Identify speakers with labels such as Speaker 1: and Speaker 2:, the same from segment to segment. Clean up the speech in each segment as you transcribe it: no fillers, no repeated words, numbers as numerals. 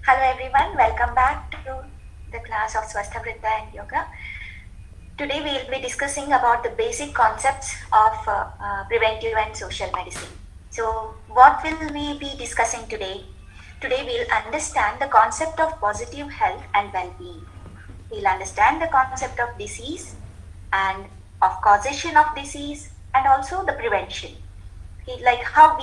Speaker 1: Hello everyone, welcome back to the class of Sambhasha and Yoga. Today we will be discussing about the basic concepts of preventive and social medicine. So what will we be discussing today? Today we'll understand the concept of positive health and well-being. We'll understand the concept of disease and of causation of disease and also the prevention. Like how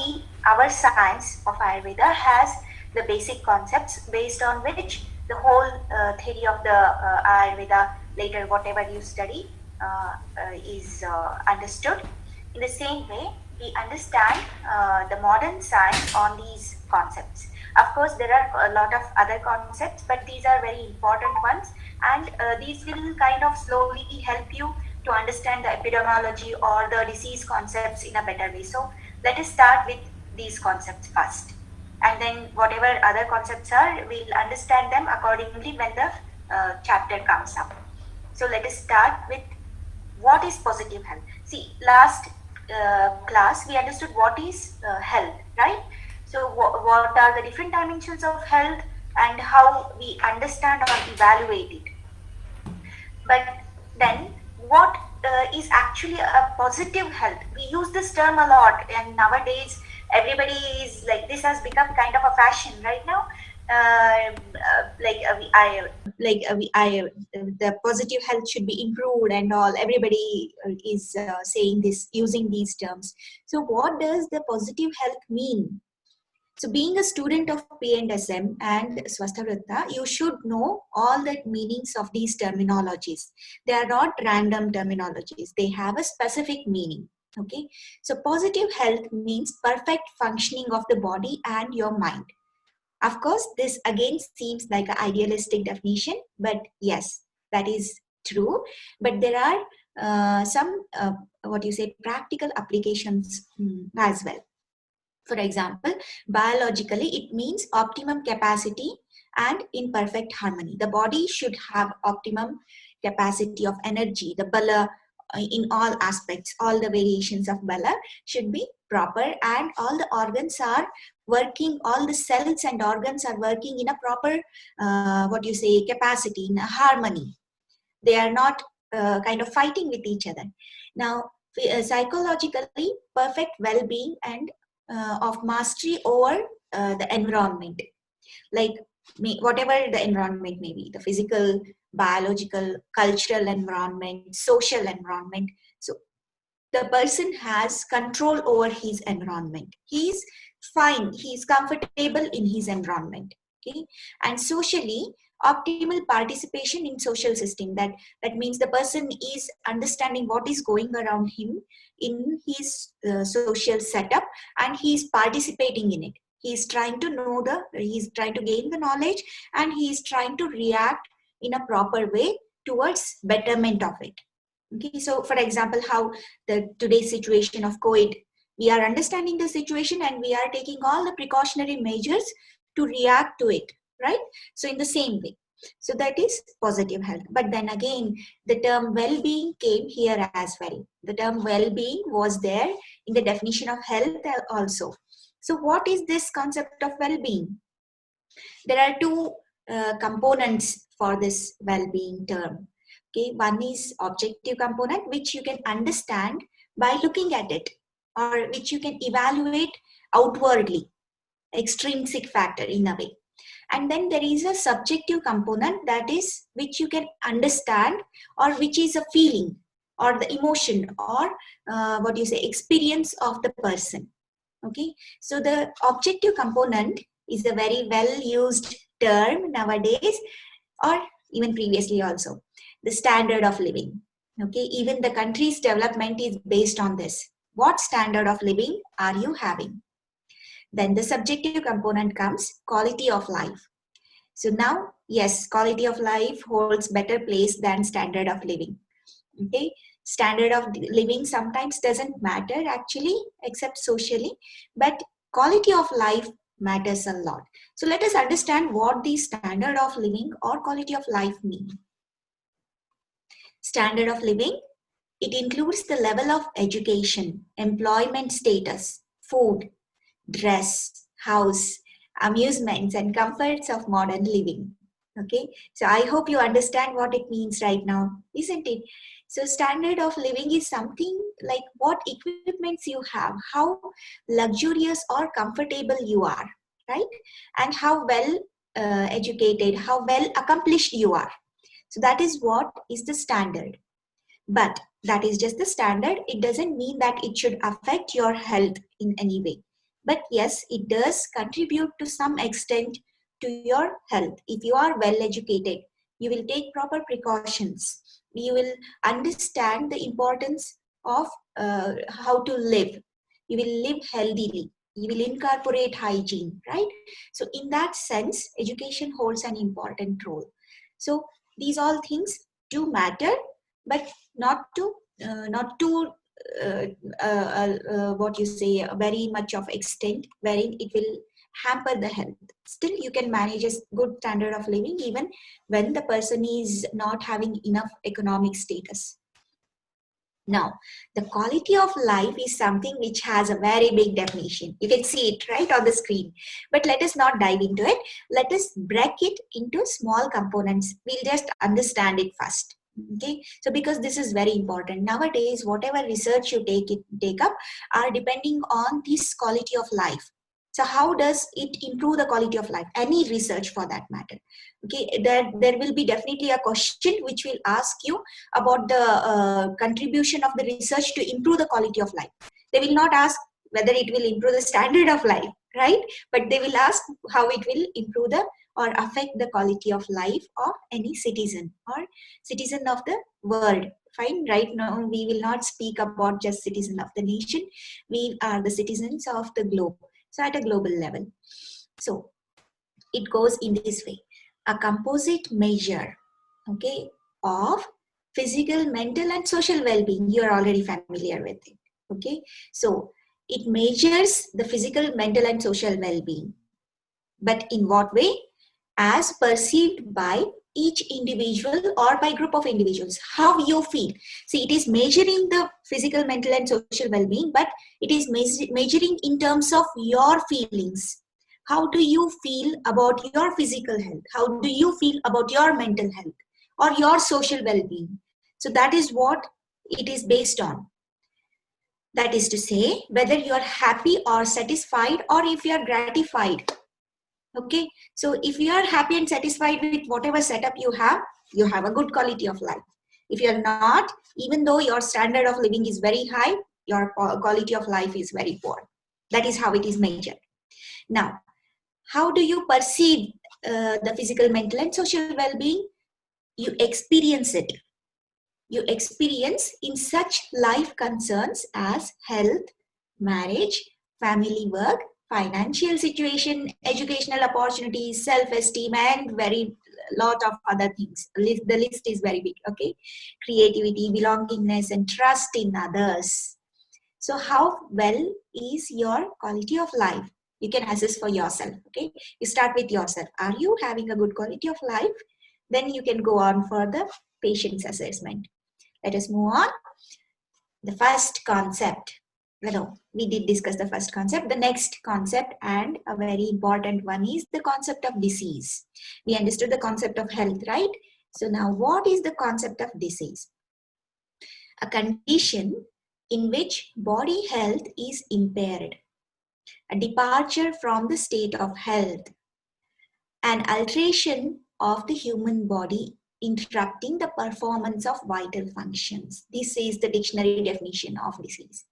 Speaker 1: our science of Ayurveda has the basic concepts based on which the whole theory of the Ayurveda, later whatever you study, is understood. In the same way, we understand the modern science on these concepts. Of course, there are a lot of other concepts, but these are very important ones, and these will kind of slowly help you to understand the epidemiology or the disease concepts in a better way. So let us start with these concepts first, and then whatever other concepts are, we'll understand them accordingly when the chapter comes up. So let us start with what is positive health. See, last class we understood what is health, right? So what are the different dimensions of health and how we understand or evaluate it. But then what is actually a positive health? We use this term a lot, and nowadays everybody is like, this has become kind of a fashion right now. The positive health should be improved and all. Everybody is saying this, using these terms. So what does the positive health mean? So being a student of P&SM and Swasthavritta, you should know all the meanings of these terminologies. They are not random terminologies. They have a specific meaning. Okay. So positive health means perfect functioning of the body and your mind. Of course, this again seems like an idealistic definition, but yes, that is true. But there are some, practical applications as well. For example, biologically, it means optimum capacity and in perfect harmony. The body should have optimum capacity of energy. The bala in all aspects, all the variations of bala should be proper, and all the organs are working, all the cells and organs are working in a proper, capacity, in a harmony. They are not kind of fighting with each other. Now, psychologically, perfect well-being and of mastery over the environment, like whatever the environment may be, the physical, biological, cultural environment, social environment. So the person has control over his environment. He's fine, he's comfortable in his environment. Okay. And socially, optimal participation in social system, that means the person is understanding what is going around him in his social setup, and he is participating in it. He's trying to gain the knowledge, and he is trying to react in a proper way towards betterment of it. Okay, so for example, how the today's situation of COVID, we are understanding the situation and we are taking all the precautionary measures to react to it, right? So in the same way, so that is positive health. But then again, the term well-being came here as well. The term well-being was there in the definition of health also. So what is this concept of well-being? There are two components for this well-being term. Okay, one is objective component, which you can understand by looking at it, or which you can evaluate outwardly, extrinsic factor in a way. And then there is a subjective component, that is which you can understand, or which is a feeling or the emotion, or experience of the person. Okay, so the objective component is a very well used term nowadays, or even previously also, the standard of living. Okay, even the country's development is based on this. What standard of living are you having? Then the subjective component comes, quality of life. So now, yes, quality of life holds better place than standard of living. Okay, standard of living sometimes doesn't matter actually, except socially, but quality of life matters a lot. So let us understand what the standard of living or quality of life mean. Standard of living, it includes the level of education, employment status, food, dress, house, amusements, and comforts of modern living. Okay, so I hope you understand what it means right now, isn't it? So standard of living is something like what equipments you have, how luxurious or comfortable you are, right? And how well educated, how well accomplished you are. So that is what is the standard. But that is just the standard. It doesn't mean that it should affect your health in any way. But yes, it does contribute to some extent to your health. If you are well educated, you will take proper precautions. You will understand the importance of how to live. You will live healthily. You will incorporate hygiene, right? So, in that sense, education holds an important role. So, these all things do matter, but not to uh, what you say very much of extent wherein it will hamper the health. Still, you can manage a good standard of living even when the person is not having enough economic status. Now, the quality of life is something which has a very big definition. You can see it right on the screen. But let us not dive into it. Let us break it into small components. We'll just understand it first. Okay, so because this is very important nowadays, whatever research you take up are depending on this quality of life. So how does it improve the quality of life? Any research for that matter. Okay, there will be definitely a question which will ask you about the contribution of the research to improve the quality of life. They will not ask whether it will improve the standard of life, right? But they will ask how it will improve the or affect the quality of life of any citizen or citizen of the world. Fine, right now we will not speak about just citizen of the nation. We are the citizens of the globe. So at a global level. So it goes in this way. A composite measure, okay, of physical, mental, and social well-being. You are already familiar with it. Okay, so it measures the physical, mental, and social well-being. But in what way? As perceived by each individual or by group of individuals. How you feel. See, it is measuring the physical, mental, and social well-being, but it is measuring in terms of your feelings. How do you feel about your physical health? How do you feel about your mental health or your social well-being? So that is what it is based on. That is to say, whether you are happy or satisfied or if you are gratified. Okay, so if you are happy and satisfied with whatever setup you have a good quality of life. If you are not, even though your standard of living is very high, your quality of life is very poor. That is how it is measured. Now, how do you perceive the physical, mental, and social well-being? You experience it. You experience in such life concerns as health, marriage, family, work, financial situation, educational opportunities, self-esteem, and very lot of other things. The list is very big. Okay, creativity, belongingness, and trust in others. So how well is your quality of life? You can assess for yourself. Okay, you start with yourself. Are you having a good quality of life? Then you can go on for the patient's assessment. Let us move on. The first concept. No, we did discuss the first concept. The next concept, and a very important one, is the concept of disease. We understood the concept of health, right? So now what is the concept of disease? A condition in which body health is impaired, a departure from the state of health, an alteration of the human body interrupting the performance of vital functions. This is the dictionary definition of disease.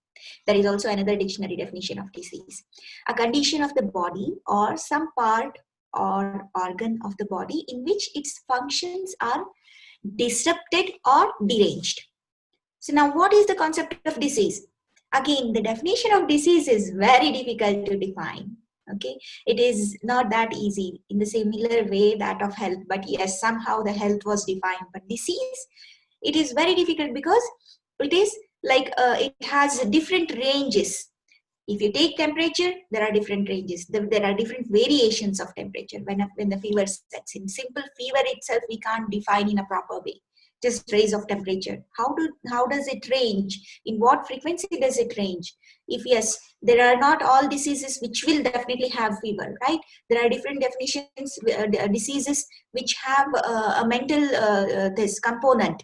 Speaker 1: There is also another dictionary definition of disease. A condition of the body or some part or organ of the body in which its functions are disrupted or deranged. So now what is the concept of disease? Again, the definition of disease is very difficult to define. Okay, it is not that easy in the similar way that of health, but yes, somehow the health was defined. But disease, it is very difficult because it is like it has different ranges. If you take temperature, there are different ranges. There are different variations of temperature when the fever sets in. Simple fever itself, we can't define in a proper way. just rise of temperature. How does it range? In what frequency does it range? If yes, there are not all diseases which will definitely have fever, right? There are different definitions, diseases which have a mental this component.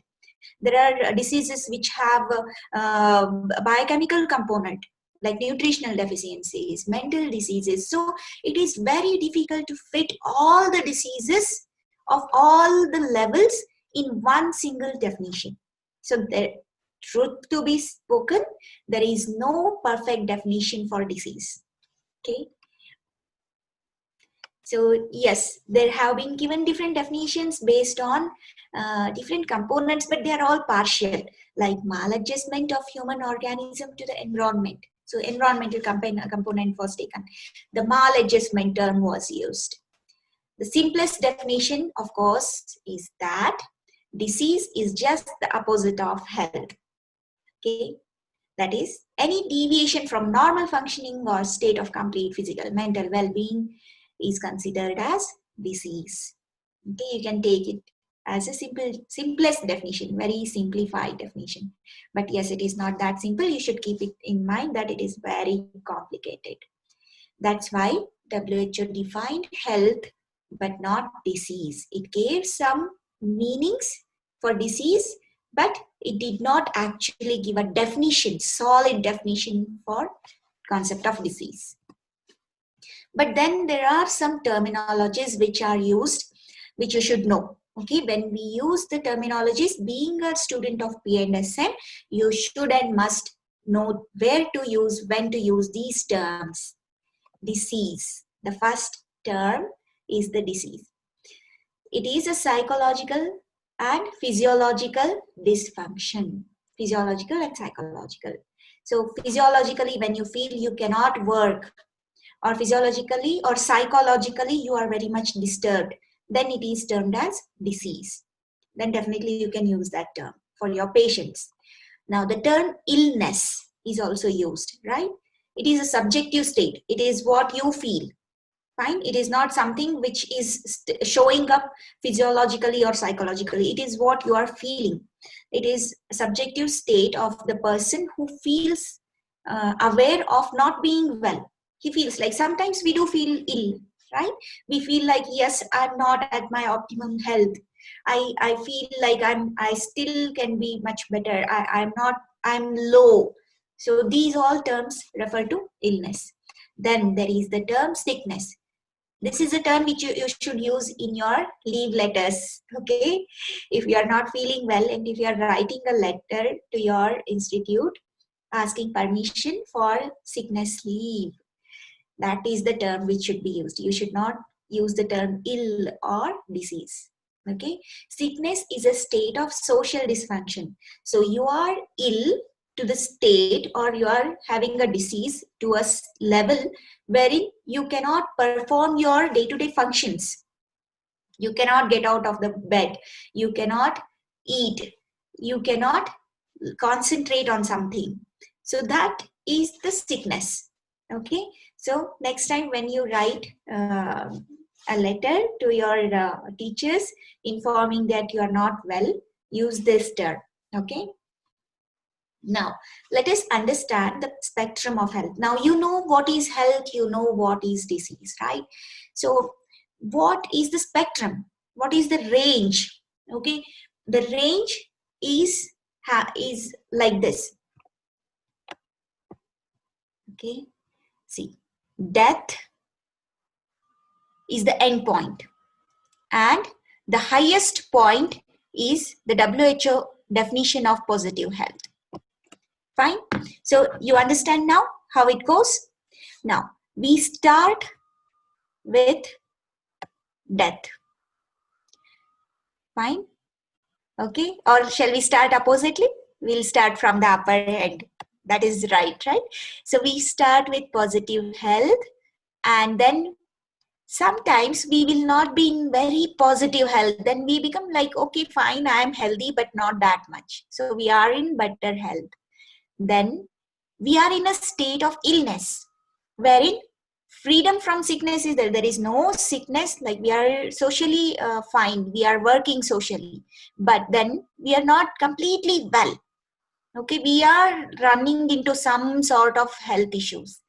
Speaker 1: There are diseases which have a biochemical component, like nutritional deficiencies, mental diseases. So it is very difficult to fit all the diseases of all the levels in one single definition. So the truth to be spoken, there is no perfect definition for disease. Okay. So yes, there have been given different definitions based on different components, but they are all partial, like maladjustment of human organism to the environment. So environmental component was taken. The maladjustment term was used. The simplest definition, of course, is that disease is just the opposite of health. Okay, that is, any deviation from normal functioning or state of complete physical, mental well-being is considered as disease. Okay, you can take it as a simplest definition, very simplified definition. But yes, it is not that simple. You should keep it in mind that it is very complicated. That's why WHO defined health but not disease. It gave some meanings for disease, but it did not actually give a definition, solid definition for concept of disease. But then there are some terminologies which are used, which you should know. Okay, when we use the terminologies, being a student of PNSM, you should and must know where to use, when to use these terms. Disease. The first term is the disease. It is a psychological and physiological dysfunction. Physiological and psychological. So physiologically, when you feel you cannot work, or physiologically or psychologically you are very much disturbed, then it is termed as disease. Then definitely you can use that term for your patients. Now the term illness is also used, right? It is a subjective state. It is what you feel. Fine. It is not something which is showing up physiologically or psychologically. It is what you are feeling. It is a subjective state of the person who feels aware of not being well. He feels like sometimes we do feel ill, right? We feel like, yes, I'm not at my optimum health. I feel like I still can be much better. I'm low. So these all terms refer to illness. Then there is the term sickness. This is a term which you should use in your leave letters, okay? If you are not feeling well and if you are writing a letter to your institute asking permission for sickness leave, that is the term which should be used. You should not use the term ill or disease, okay? Sickness is a state of social dysfunction. So you are ill to the state, or you are having a disease to a level wherein you cannot perform your day-to-day functions. You cannot get out of the bed. You cannot eat. You cannot concentrate on something. So that is the sickness. Okay. So next time when you write a letter to your teachers informing that you are not well, use this term. Okay. Now, let us understand the spectrum of health. Now, you know what is health, you know what is disease, right? So, what is the spectrum? What is the range? Okay, the range is like this. Okay, see, death is the end point, and the highest point is the WHO definition of positive health. Fine. So you understand now how it goes? Now we start with death. Fine. Okay. Or shall we start oppositely? We'll start from the upper end. That is right? So we start with positive health, and then sometimes we will not be in very positive health. Then we become like, okay, fine, I am healthy, but not that much. So we are in better health. Then we are in a state of illness, wherein Freedom from sickness is there is no sickness, like we are socially fine, we are working socially, but then we are not completely well. Okay, we are running into some sort of health issues.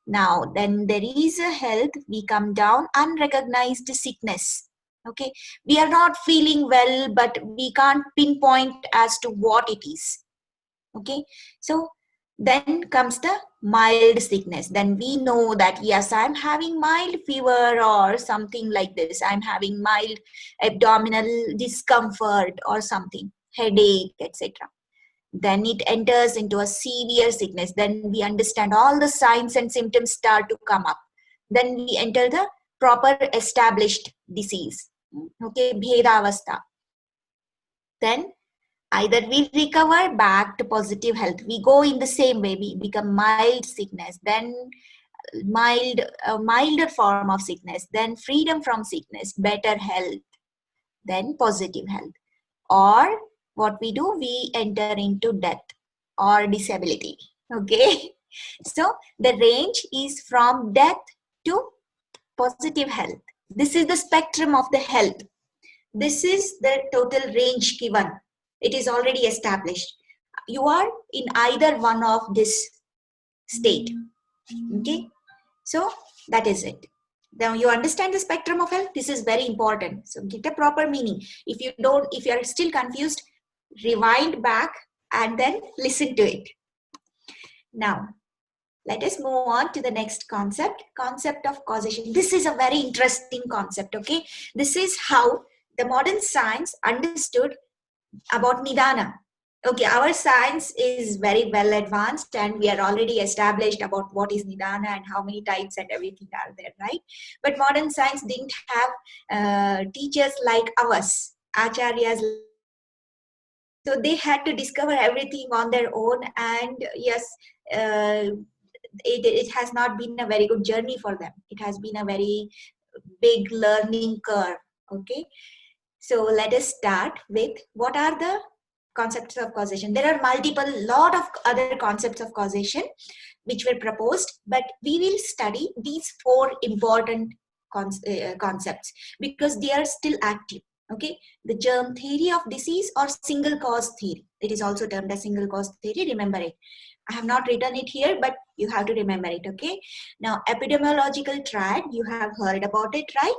Speaker 1: Now then there is a health, we come down unrecognized sickness. Okay, we are not feeling well, but we can't pinpoint as to what it is. Okay, so then comes the mild sickness. Then we know that yes, I'm having mild fever or something like this, I'm having mild abdominal discomfort or something, headache, etc. Then it enters into a severe sickness. Then we understand all the signs and symptoms start to come up. Then we enter the proper established disease. Okay, bhedavastha. Then either we recover back to positive health, we go in the same way, we become mild sickness, then milder form of sickness, then freedom from sickness, better health, then positive health. Or what we do, we enter into death or disability. Okay, so the range is from death to positive health. This is the spectrum of the health. This is the total range given. It is already established. You are in either one of this state. Okay, so that is it. Now you understand the spectrum of health. This is very important. So get a proper meaning. If you are still confused, rewind back and then listen to it. Now let us move on to the next concept of causation. This is a very interesting concept. Okay, this is how the modern science understood about nidana. Okay, our science is very well advanced and we are already established about what is nidana and how many types and everything are there, right? But modern science didn't have teachers like ours, acharyas. So they had to discover everything on their own, and yes, it has not been a very good journey for them. It has been a very big learning curve. Okay, so let us start with what are the concepts of causation. There are lot of other concepts of causation which were proposed, but we will study these four important concepts because they are still active. Okay, the germ theory of disease or single cause theory. It is also termed as single cause theory. Remember it. I have not written it here, but you have to remember it. Okay. Now, epidemiological triad. You have heard about it, right?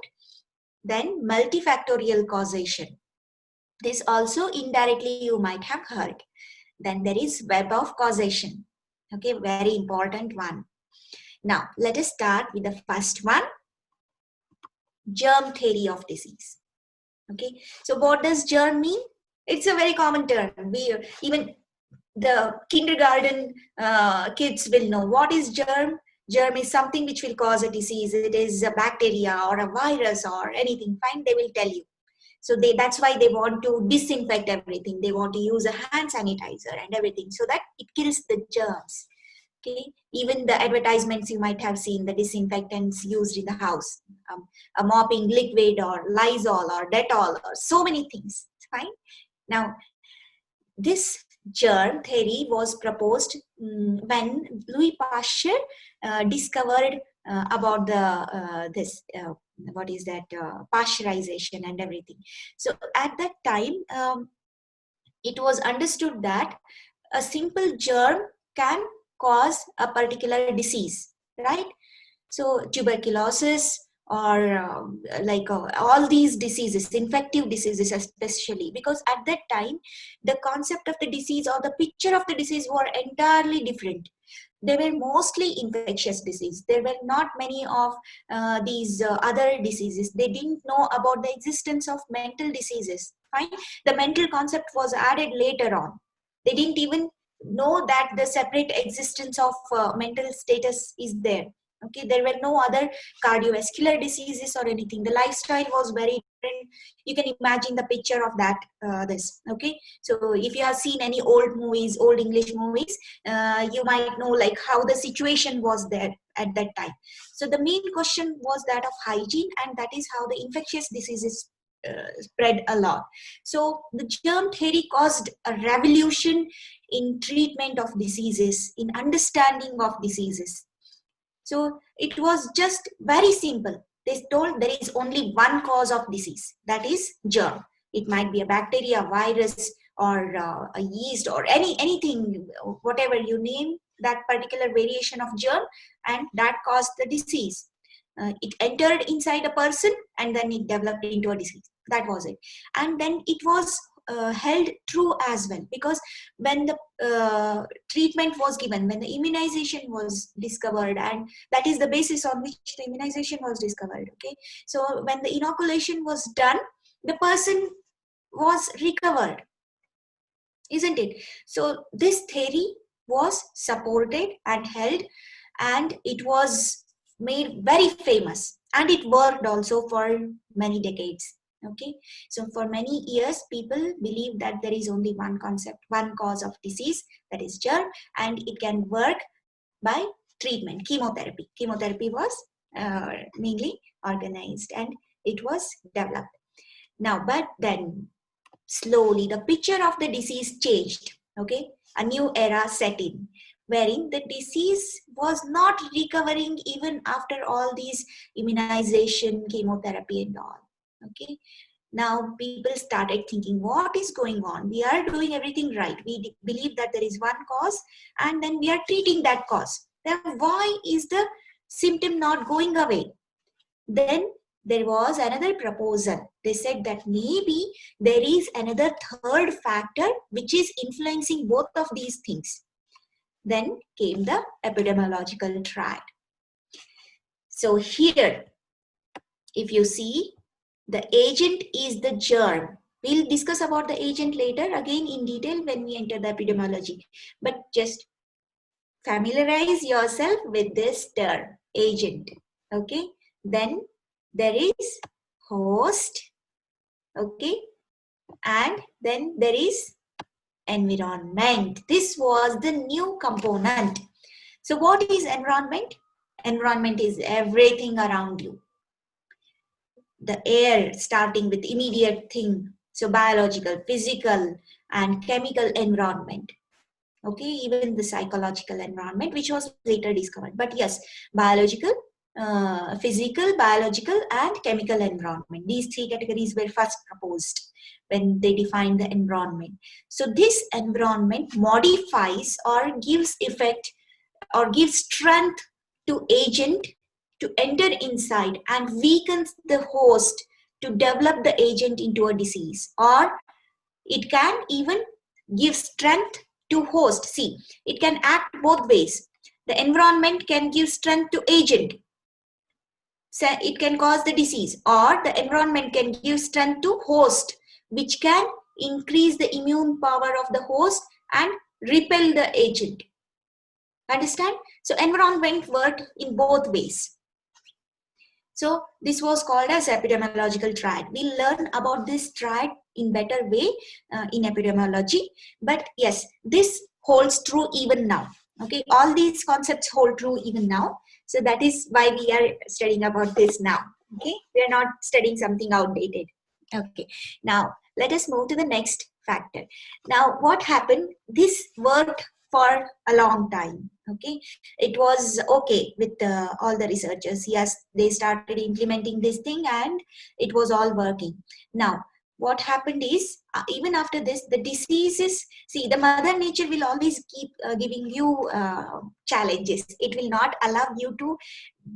Speaker 1: Then multifactorial causation. This also indirectly you might have heard. Then there is web of causation. Okay, very important one. Now, let us start with the first one, germ theory of disease. Okay, so what does germ mean? It's a very common term. Even the kindergarten kids will know what is germ. Germ is something which will cause a disease. It is a bacteria or a virus or anything. Fine, they will tell you. So that's why they want to disinfect everything. They want to use a hand sanitizer and everything so that it kills the germs. Okay, even the advertisements you might have seen, the disinfectants used in the house, a mopping liquid or Lysol or Dettol or so many things. Fine. Now, this germ theory was proposed when Louis Pasteur discovered about the what is that pasteurization and everything. So at that time, it was understood that a simple germ can cause a particular disease, right? So tuberculosis or all these diseases, infective diseases especially, because at that time the concept of the disease or the picture of the disease were entirely different. They were mostly infectious disease. There were not many of these other diseases. They didn't know about the existence of mental diseases. Fine, the mental concept was added later on. They didn't even know that the separate existence of mental status is there. Okay, there were no other cardiovascular diseases or anything. The lifestyle was very different. You can imagine the picture of that. Okay, so if you have seen any old movies, old English movies, you might know like how the situation was there at that time. So the main question was that of hygiene, and that is how the infectious diseases spread a lot. So the germ theory caused a revolution in treatment of diseases, in understanding of diseases. So it was just very simple. They told there is only one cause of disease, that is germ. It might be a bacteria, virus, or a yeast, or anything, whatever you name that particular variation of germ, and that caused the disease. It entered inside a person and then it developed into a disease. That was it. And then it was held true as well, because when the treatment was given, when the immunization was discovered, and that is the basis on which the immunization was discovered. Okay, so when the inoculation was done, the person was recovered, isn't it? So this theory was supported and held, and it was made very famous, and it worked also for many decades. Okay, so for many years people believe that there is only one concept, one cause of disease, that is germ, and it can work by treatment. Chemotherapy was mainly organized and it was developed. Now, but then slowly the picture of the disease changed. Okay, a new era set in, wherein the disease was not recovering even after all these immunization, chemotherapy and all. Okay, now people started thinking, what is going on? We are doing everything right. We believe that there is one cause and then we are treating that cause. Then why is the symptom not going away? Then there was another proposal. They said that maybe there is another third factor which is influencing both of these things. Then came the epidemiological triad. So here, if you see, the agent is the germ. We'll discuss about the agent later again in detail when we enter the epidemiology. But just familiarize yourself with this term, agent. Okay. Then there is host. Okay. And then there is environment. This was the new component. So what is environment? Environment is everything around you. The air, starting with immediate thing. So biological, physical, and chemical environment. Okay, even the psychological environment, which was later discovered. But yes, biological, physical, biological, and chemical environment. These three categories were first proposed when they defined the environment. So this environment modifies or gives effect or gives strength to agent to enter inside and weakens the host to develop the agent into a disease, or it can even give strength to host. See, it can act both ways. The environment can give strength to agent, so it can cause the disease, or the environment can give strength to host, which can increase the immune power of the host and repel the agent. Understand? So environment worked in both ways. So this was called as epidemiological triad. We'll learn about this triad in better way in epidemiology. But yes, this holds true even now. Okay, all these concepts hold true even now. So that is why we are studying about this now. Okay, we are not studying something outdated. Okay, now let us move to the next factor. Now what happened? This worked for a long time. Okay, it was okay with all the researchers. Yes, they started implementing this thing and it was all working. Now what happened is, even after this, the diseases, see, the mother nature will always keep giving you challenges. It will not allow you to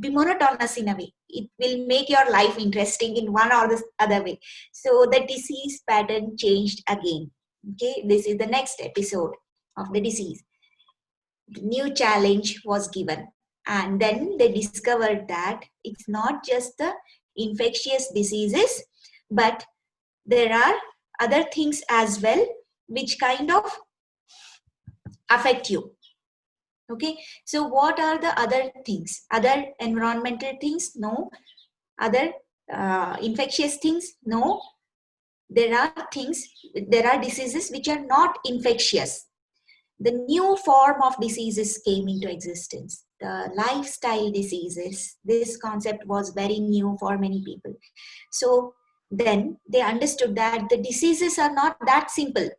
Speaker 1: be monotonous in a way. It will make your life interesting in one or the other way. So the disease pattern changed again. Okay, this is the next episode of the disease. The new challenge was given, and then they discovered that it's not just the infectious diseases, but there are other things as well which kind of affect you. Okay, so what are the other things? Other environmental things? No. Other infectious things? No. There are things, there are diseases which are not infectious. The new form of diseases came into existence, the lifestyle diseases. This concept was very new for many people. So then they understood that the diseases are not that simple.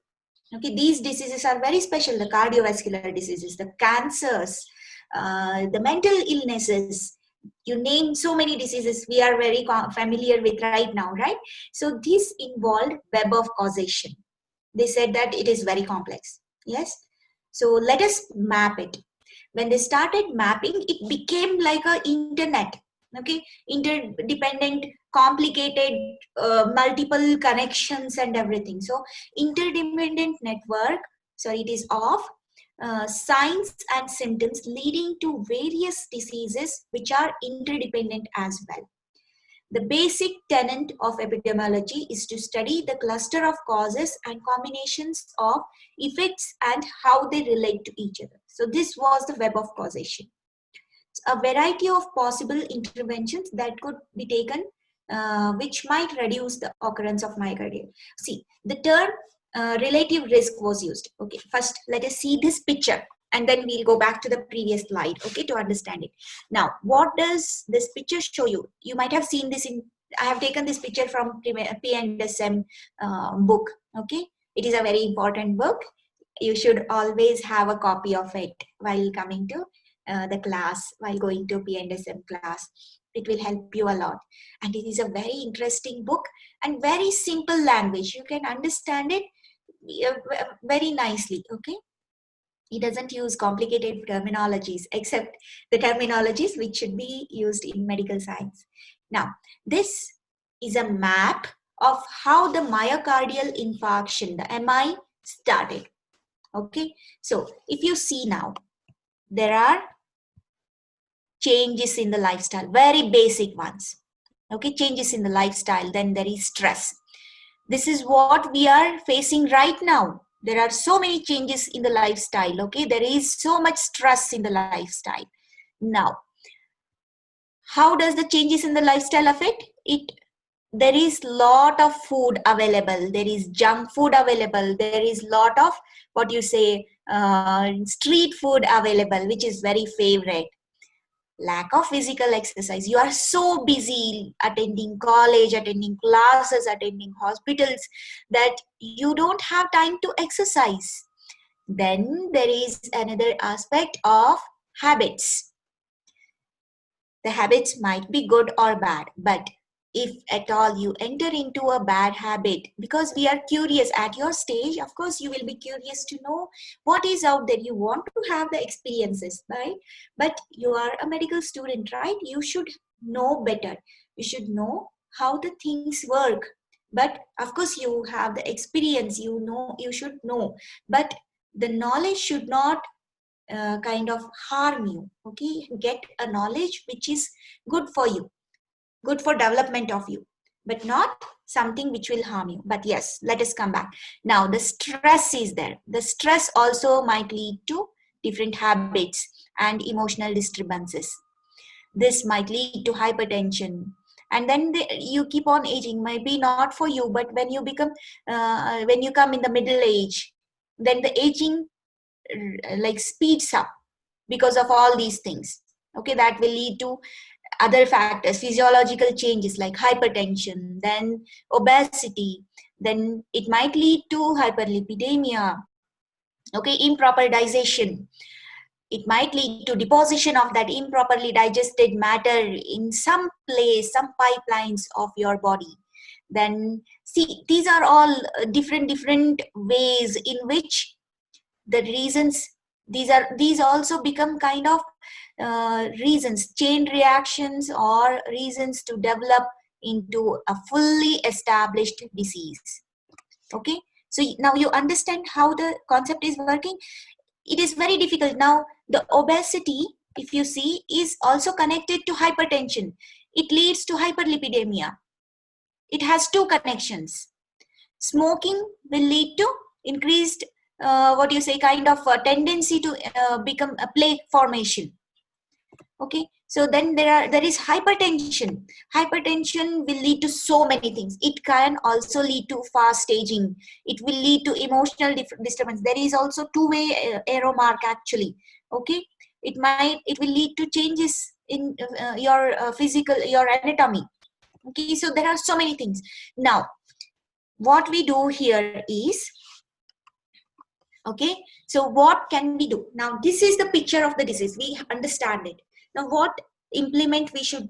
Speaker 1: Okay, these diseases are very special, the cardiovascular diseases, the cancers, the mental illnesses. You name so many diseases we are very familiar with right now, right? So this involved web of causation. They said that it is very complex. Yes. So let us map it. When they started mapping, it became like a internet. Okay, interdependent, complicated, multiple connections and everything. So interdependent network, sorry, it is of signs and symptoms leading to various diseases which are interdependent as well. The basic tenet of epidemiology is to study the cluster of causes and combinations of effects and how they relate to each other. So this was the web of causation. A variety of possible interventions that could be taken which might reduce the occurrence of myocardial. See, the term relative risk was used. Okay, first let us see this picture and then we'll go back to the previous slide, okay, to understand it. Now, what does this picture show you? You might have seen this in, I have taken this picture from P&SM book, okay? It is a very important book. You should always have a copy of it while coming to the class, while going to P&SM class. It will help you a lot. And it is a very interesting book and very simple language. You can understand it very nicely, okay? He doesn't use complicated terminologies except the terminologies which should be used in medical science. Now, this is a map of how the myocardial infarction, the MI, started. Okay, so if you see now, there are changes in the lifestyle, very basic ones. Okay, changes in the lifestyle, then there is stress. This is what we are facing right now. There are so many changes in the lifestyle. Okay, there is so much stress in the lifestyle. Now, how does the changes in the lifestyle affect it? There is lot of food available. There is junk food available. There is lot of what you say street food available, which is very favorite. Lack of physical exercise. You are so busy attending college, attending classes, attending hospitals that you don't have time to exercise. Then there is another aspect of habits. The habits might be good or bad, but if at all you enter into a bad habit, because we are curious at your stage, of course you will be curious to know what is out there. You want to have the experiences, right? But you are a medical student, right? You should know better. You should know how the things work. But of course you have the experience, you know, you should know. But the knowledge should not kind of harm you. Okay, get a knowledge which is good for you, good for development of you, but not something which will harm you. But yes, let us come back. Now the stress is there. The stress also might lead to different habits and emotional disturbances. This might lead to hypertension, and then you keep on aging. Maybe not for you, but when you become when you come in the middle age, then the aging like speeds up because of all these things. Okay, that will lead to other factors, physiological changes like hypertension, then obesity, then it might lead to hyperlipidemia. Okay, improper digestion. It might lead to deposition of that improperly digested matter in some place, some pipelines of your body. Then see, these are all different ways in which the reasons, these also become kind of reasons, chain reactions or reasons to develop into a fully established disease. Okay, so now you understand how the concept is working. It is very difficult. Now the obesity, if you see, is also connected to hypertension. It leads to hyperlipidemia. It has two connections. Smoking will lead to increased what you say kind of tendency to become a plaque formation. Okay, so then there is hypertension. Hypertension will lead to so many things. It can also lead to fast aging. It will lead to emotional disturbance. There is also two-way arrow mark actually. Okay, it will lead to changes in your physical, your anatomy. Okay, so there are so many things. Now what we do here is Okay, so what can we do? Now, this is the picture of the disease. We understand it. Now, what implement we should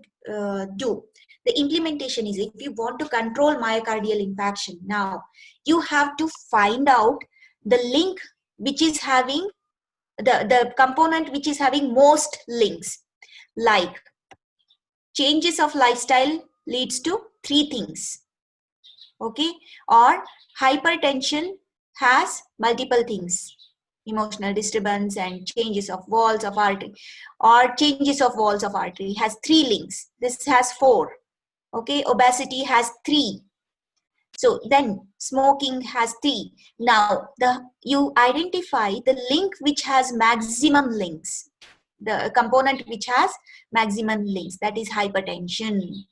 Speaker 1: do? The implementation is, if you want to control myocardial infarction, now you have to find out the link which is having the component which is having most links, like changes of lifestyle leads to 3 things. Okay, or hypertension has multiple things, emotional disturbance and changes of walls of artery, or changes of walls of artery has 3 links. This has 4. Okay, obesity has 3. So then smoking has 3. Now you identify the link which has maximum links, the component which has maximum links, that is hypertension.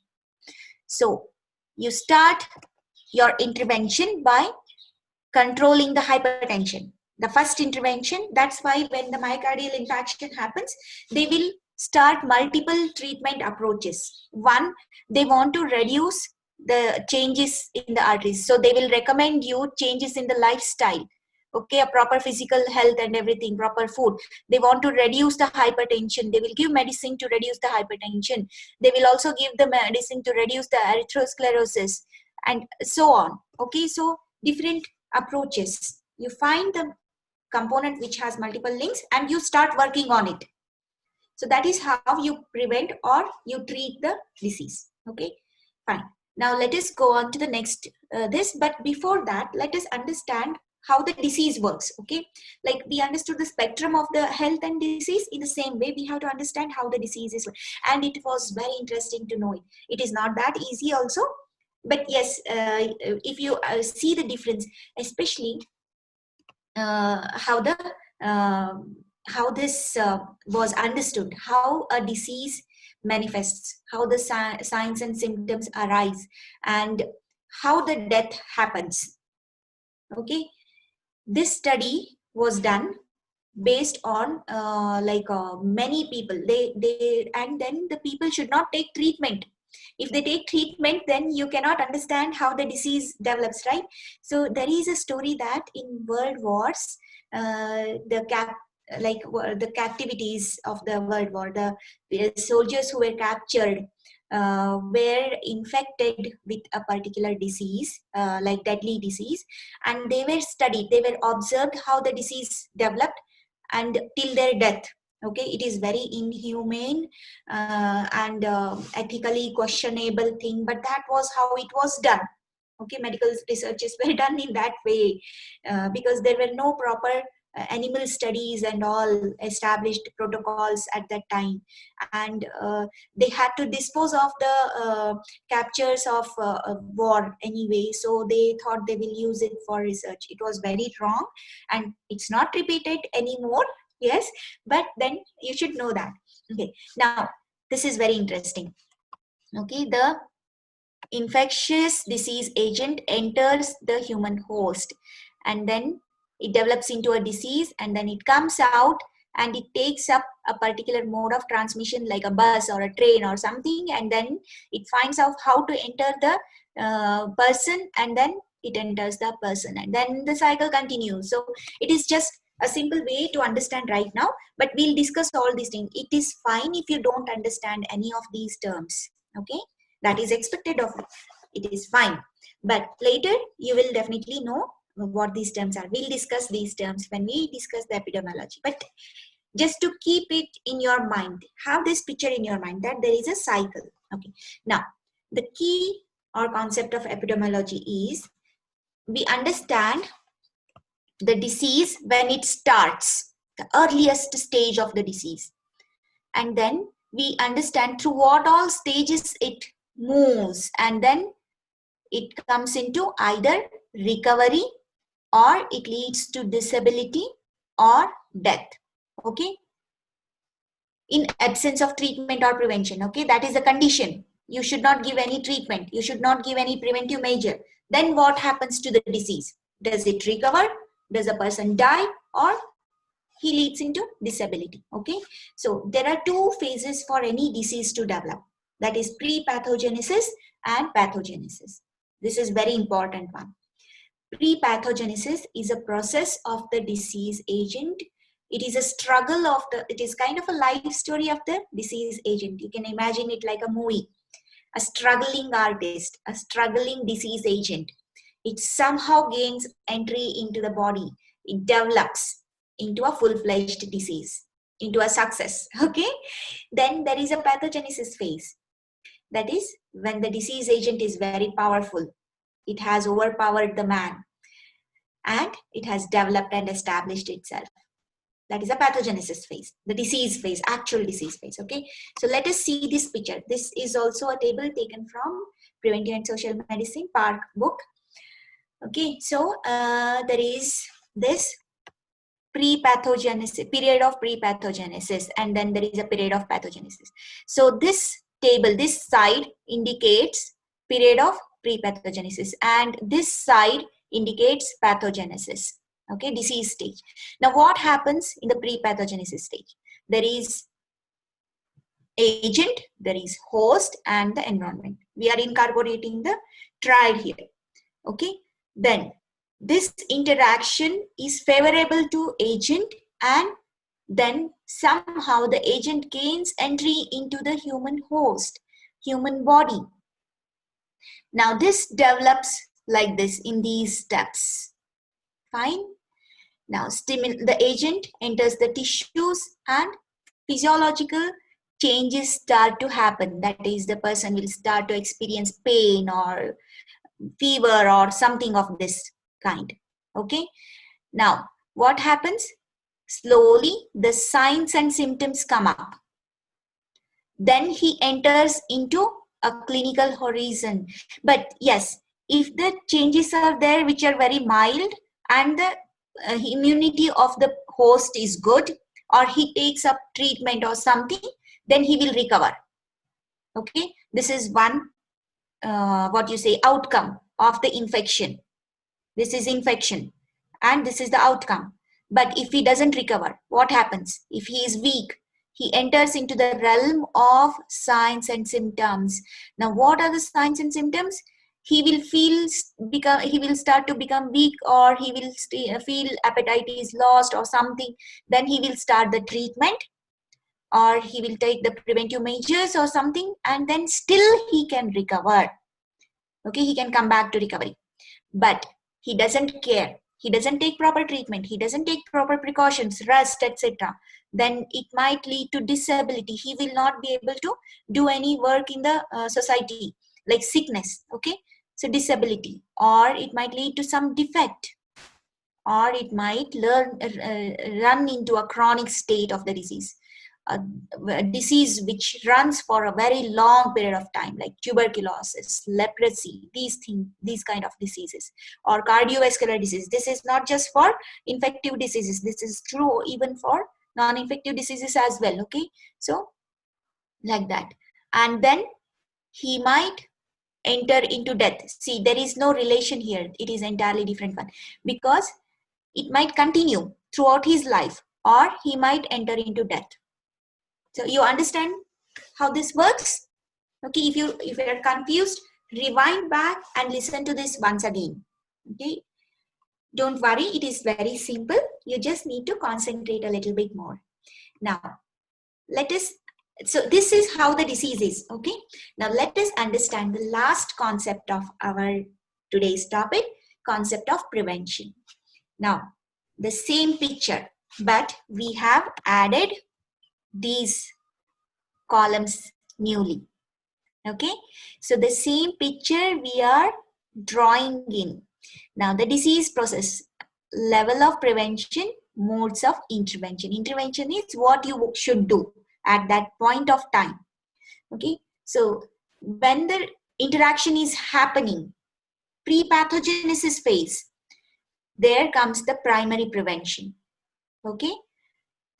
Speaker 1: So you start your intervention by controlling the hypertension. The first intervention, that's why when the myocardial infarction happens, they will start multiple treatment approaches. One, they want to reduce the changes in the arteries. So they will recommend you changes in the lifestyle. Okay, a proper physical health and everything, proper food. They want to reduce the hypertension. They will give medicine to reduce the hypertension. They will also give the medicine to reduce the atherosclerosis and so on. Okay, so different approaches. You find the component which has multiple links and you start working on it. So that is how you prevent or you treat the disease. Okay, fine. Now let us go on to the next this, but before that, let us understand how the disease works. Okay, like we understood the spectrum of the health and disease, in the same way we have to understand how the disease is. And it was very interesting to know it. It is not that easy also, but yes, if you see the difference, especially how the how this was understood, how a disease manifests, how the signs and symptoms arise, and how the death happens. Okay, this study was done based on many people. They and then the people should not take treatment. If they take treatment, then you cannot understand how the disease develops, right? So there is a story that in world wars, the captivities of the world war, the soldiers who were captured were infected with a particular disease, like deadly disease, and they were studied, they were observed how the disease developed and till their death. Okay, it is very inhumane and ethically questionable thing, but that was how it was done. Okay, medical researches were done in that way because there were no proper animal studies and all established protocols at that time, and they had to dispose of the captures of war anyway, so they thought they will use it for research. It was very wrong and it's not repeated anymore. Yes, but then you should know that. Okay, now this is very interesting. Okay, the infectious disease agent enters the human host and then it develops into a disease, and then it comes out and it takes up a particular mode of transmission like a bus or a train or something, and then it finds out how to enter the person, and then it enters the person, and then the cycle continues. So it is just a simple way to understand right now, but we'll discuss all these things. It is fine if you don't understand any of these terms. Okay, that is expected of you. It is fine, but later you will definitely know what these terms are. We'll discuss these terms when we discuss the epidemiology, but just to keep it in your mind, have this picture in your mind that there is a cycle. Okay, now the key or concept of epidemiology is we understand the disease when it starts, the earliest stage of the disease, and then we understand through what all stages it moves, and then it comes into either recovery or it leads to disability or death. Okay, in absence of treatment or prevention. Okay, that is a condition. You should not give any treatment, you should not give any preventive measure. Then what happens to the disease? Does it recover? Does a person die, or he leads into disability? Okay, so there are 2 phases for any disease to develop, that is pre-pathogenesis and pathogenesis. This is very important one. Pre-pathogenesis is a process of the disease agent. It is a struggle of it is kind of a life story of the disease agent. You can imagine it like a movie, a struggling artist, a struggling disease agent. It somehow gains entry into the body. It develops into a full-fledged disease, into a success, okay? Then there is a pathogenesis phase. That is when the disease agent is very powerful. It has overpowered the man and it has developed and established itself. That is a pathogenesis phase, the disease phase, actual disease phase, okay? So let us see this picture. This is also a table taken from Preventive and Social Medicine, Park book. Okay, so there is this pre-pathogenesis, period of pre-pathogenesis, and then there is a period of pathogenesis. So this table, this side indicates period of pre-pathogenesis, and this side indicates pathogenesis, okay, disease stage. Now what happens in the pre-pathogenesis stage? There is agent, there is host, and the environment. We are incorporating the triad here, okay? Then this interaction is favorable to agent, and then somehow the agent gains entry into the human host, human body. Now this develops like this in these steps. Fine. Now the agent enters the tissues and physiological changes start to happen. That is, the person will start to experience pain or fever or something of this kind, okay? Now what happens? Slowly the signs and symptoms come up. Then he enters into a clinical horizon. But yes, if the changes are there which are very mild and the immunity of the host is good, or he takes up treatment or something, then he will recover, okay? This is one outcome of the infection. This is infection and this is the outcome. But if he doesn't recover, what happens? If he is weak, he enters into the realm of signs and symptoms. Now what are the signs and symptoms? He will start to become weak, or he will feel appetite is lost or something. Then he will start the treatment, or he will take the preventive measures or something, and then still he can recover. Okay, he can come back to recovery. But he doesn't care. He doesn't take proper treatment. He doesn't take proper precautions, rest, etc. Then it might lead to disability. He will not be able to do any work in the society, like sickness, okay? So disability, or it might lead to some defect, or it might run into a chronic state of the disease. A disease which runs for a very long period of time, like tuberculosis, leprosy, these kind of diseases, or cardiovascular disease. This is not just for infective diseases. This is true even for non-infective diseases as well, okay? So like that. And then he might enter into death. See, there is no relation here. It is entirely different one, because it might continue throughout his life, or he might enter into death. So you understand how this works? Okay, if you are confused, rewind back and listen to this once again. Okay, don't worry, it is very simple. You just need to concentrate a little bit more. Now, so this is how the disease is, okay? Now let us understand the last concept of our today's topic, concept of prevention. Now, the same picture, but we have added these columns newly, okay? So the same picture we are drawing in. Now the disease process, level of prevention, modes of intervention. Intervention is what you should do at that point of time, okay? So when the interaction is happening, pre-pathogenesis phase, there comes the primary prevention, okay?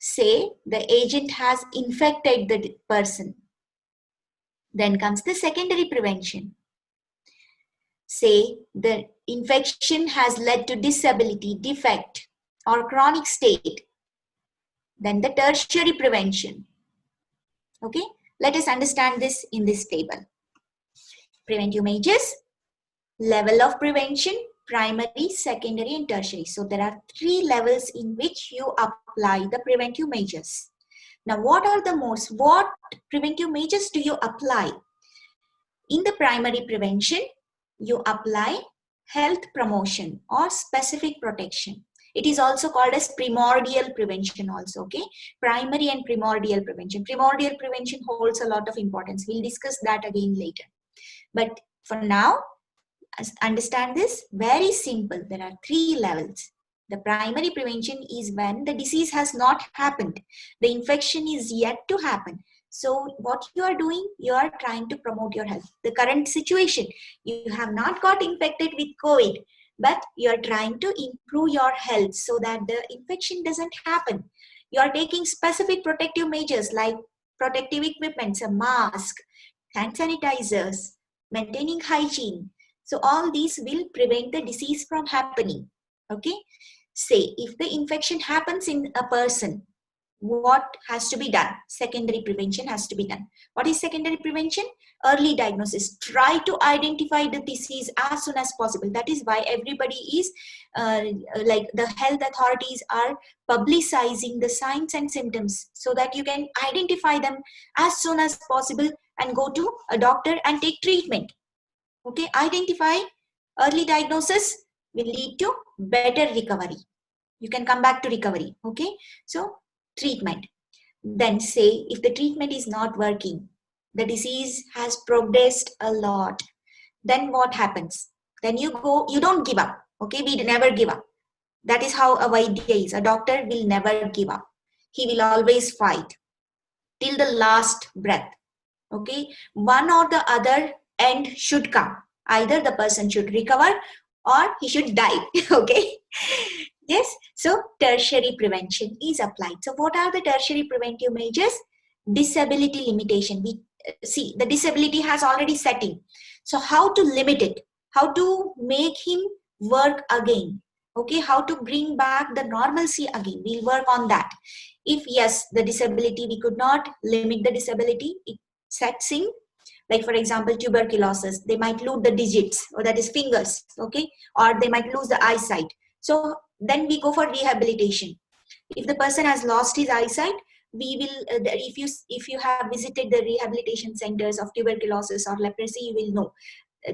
Speaker 1: Say the agent has infected the person. Then comes the secondary prevention. Say the infection has led to disability, defect, or chronic state. Then the tertiary prevention. Okay, let us understand this in this table. Preventive measures, level of prevention, primary, secondary, and tertiary. So there are 3 levels in which you apply the preventive measures. Now, what preventive measures do you apply? In the primary prevention, you apply health promotion or specific protection. It is also called as primordial prevention also, okay? Primary and primordial prevention. Primordial prevention holds a lot of importance. We'll discuss that again later. But for now, understand this, very simple. There are 3 levels. The primary prevention is when the disease has not happened. The infection is yet to happen. So what you are doing, you are trying to promote your health. The current situation, you have not got infected with COVID, but you are trying to improve your health so that the infection doesn't happen. You are taking specific protective measures like protective equipment, a mask, hand sanitizers, maintaining hygiene. So all these will prevent the disease from happening. Okay. Say if the infection happens in a person, what has to be done? Secondary prevention has to be done. What is secondary prevention? Early diagnosis. Try to identify the disease as soon as possible. That is why everybody is like the health authorities are publicizing the signs and symptoms so that you can identify them as soon as possible and go to a doctor and take treatment. Okay, identify, early diagnosis will lead to better recovery. You can come back to recovery. Okay, so treatment. Then say if the treatment is not working, the disease has progressed a lot, then what happens? Then you don't give up. Okay, we never give up. That is how a Vaidya is. A doctor will never give up. He will always fight till the last breath. Okay, one or the other end should come. Either the person should recover or he should die. Okay. Yes, so tertiary prevention is applied. So what are the tertiary preventive measures? Disability limitation. We see the disability has already set in. So how to limit it? How to make him work again? Okay, how to bring back the normalcy again? We'll work on that. If yes, the disability, we could not limit the disability, it sets in. Like for example, tuberculosis, they might lose the digits, or that is fingers, okay, or they might lose the eyesight. So then we go for rehabilitation. If the person has lost his eyesight, we will if you have visited the rehabilitation centers of tuberculosis or leprosy, you will know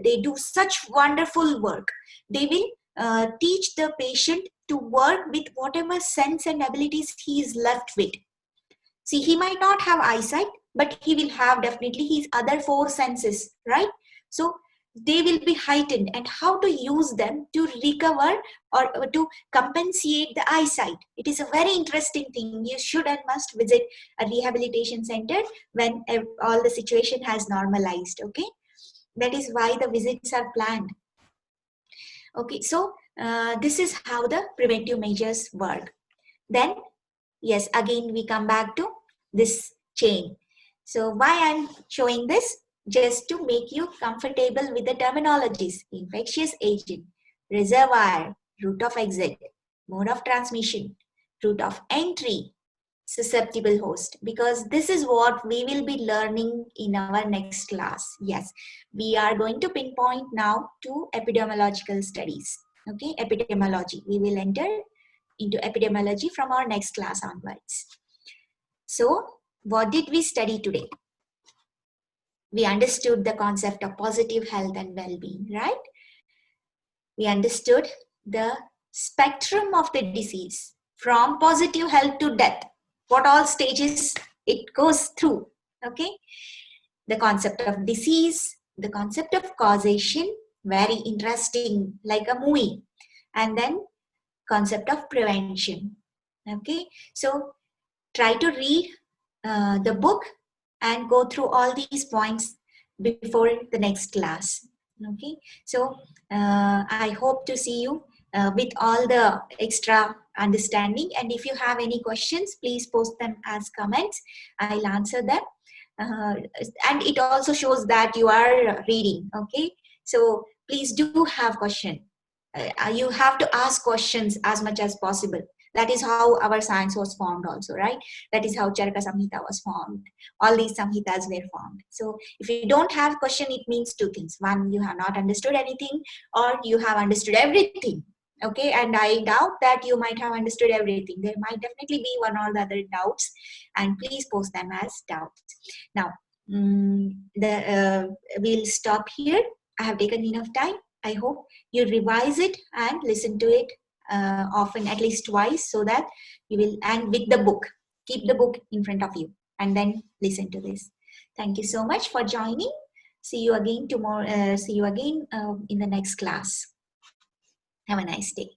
Speaker 1: they do such wonderful work. They will teach the patient to work with whatever sense and abilities he is left with. See, he might not have eyesight, but he will have definitely his other 4 senses, right? So they will be heightened, and how to use them to recover or to compensate the eyesight. It is a very interesting thing. You should and must visit a rehabilitation center when all the situation has normalized, okay? That is why the visits are planned. Okay, so this is how the preventive measures work. Then, yes, again we come back to this chain. So why I'm showing this? Just to make you comfortable with the terminologies. Infectious agent, reservoir, route of exit, mode of transmission, route of entry, susceptible host, because this is what we will be learning in our next class. Yes, we are going to pinpoint now to epidemiological studies. Okay, epidemiology. We will enter into epidemiology from our next class onwards. So, what did we study today? We understood the concept of positive health and well-being, right? We understood the spectrum of the disease from positive health to death. What all stages it goes through, okay? The concept of disease, the concept of causation, very interesting, like a movie. And then concept of prevention, okay? So try to read the book and go through all these points before the next class. Okay, so I hope to see you with all the extra understanding, and if you have any questions, please post them as comments. I'll answer them, and it also shows that you are reading. Okay, so please do have question. You have to ask questions as much as possible. That is how our science was formed also, right? That is how Charaka Samhita was formed. All these Samhitas were formed. So if you don't have question, it means two things. One, you have not understood anything, or you have understood everything. Okay, and I doubt that you might have understood everything. There might definitely be one or the other doubts, and please post them as doubts. Now, we'll stop here. I have taken enough time. I hope you revise it and listen to it often, at least twice, so that you will, and with the book, keep the book in front of you and then listen to this. Thank you so much for joining. See you again tomorrow. See you again in the next class. Have a nice day.